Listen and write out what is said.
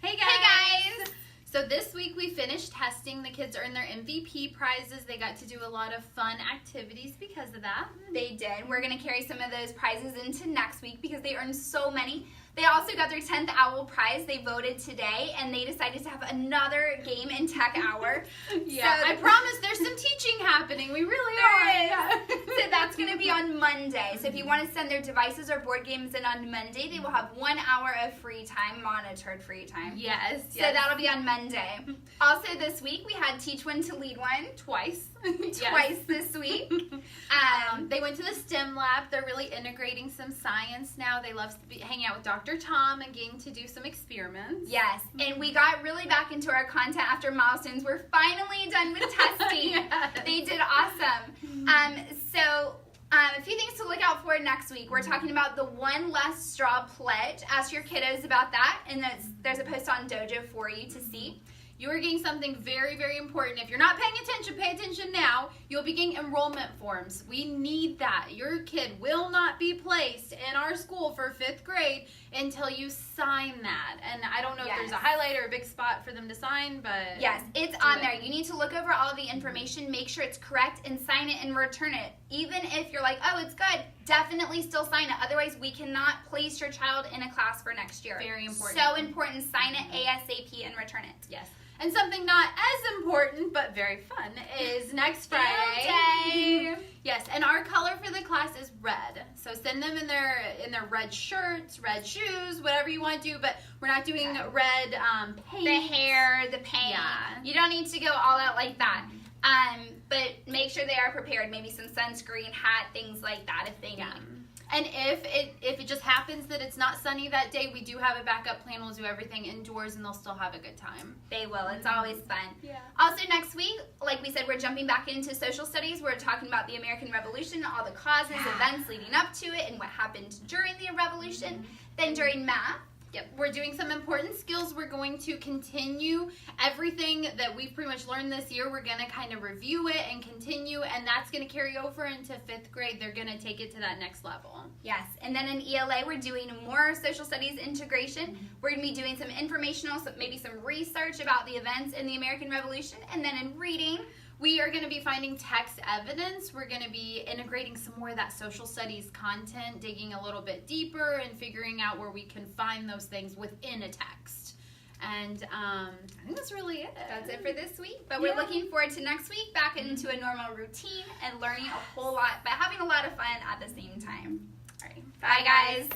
Hey guys! Hey guys! So this week we finished testing. The kids earned their MVP prizes. They got to do a lot of fun activities because of that. They did. We're going to carry some of those prizes into next week because they earned so many. They also got their 10th OWL prize. They voted today, and they decided to have another game and tech hour. Yeah, so I promise there's some teaching happening. We really are. So that's going to be on Monday. So if you want to send their devices or board games in on Monday, they will have 1 hour of free time, monitored free time. Yes. So that'll be on Monday. Also this week, we had Teach One to Lead One. Twice. Twice this week. They went to the STEM lab. They're really integrating some science now. They love hanging out with Dr. Tom and getting to do some experiments. Yes, and we got really back into our content after milestones. We're finally done with testing. Yes. They did awesome. So a few things to look out for next week. We're talking about the One Less Straw pledge. Ask your kiddos about that, and there's a post on Dojo for you to see. You are getting something very, very important. If you're not paying attention, pay attention now. You'll be getting enrollment forms. We need that. Your kid will not be placed in our school for 5th grade until you sign that. And I don't know if there's a highlight or a big spot for them to sign, but... Yes, it's on there. You need to look over all the information, make sure it's correct, and sign it and return it. Even if you're like, oh, it's good, definitely still sign it. Otherwise, we cannot place your child in a class for next year. Very important. So important. Sign it ASAP and return it. Yes. And something not as important, but very fun, is next Friday. Day. Yes, and our color for the class is red. So send them in their red shirts, red shoes, whatever you want to do, but we're not doing red paint. The hair, the paint. Yeah. You don't need to go all out like that. But make sure they are prepared. Maybe some sunscreen, hat, things like that if they need. And if it just happens that it's not sunny that day, we do have a backup plan. We'll do everything indoors, and they'll still have a good time. They will. It's always fun. Yeah. Also, next week, like we said, we're jumping back into social studies. We're talking about the American Revolution, all the causes, events leading up to it, and what happened during the Revolution. Then during math. Yep, we're doing some important skills. We're going to continue everything that we've pretty much learned this year. We're going to kind of review it and continue, and that's going to carry over into 5th grade. They're going to take it to that next level. Yes, and then in ELA, we're doing more social studies integration. We're going to be doing some informational, maybe some research about the events in the American Revolution, and then in reading, we are going to be finding text evidence. We're going to be integrating some more of that social studies content, digging a little bit deeper and figuring out where we can find those things within a text. And I think that's really it. That's it for this week. But we're looking forward to next week, back into a normal routine and learning a whole lot, but having a lot of fun at the same time. All right. Bye, guys.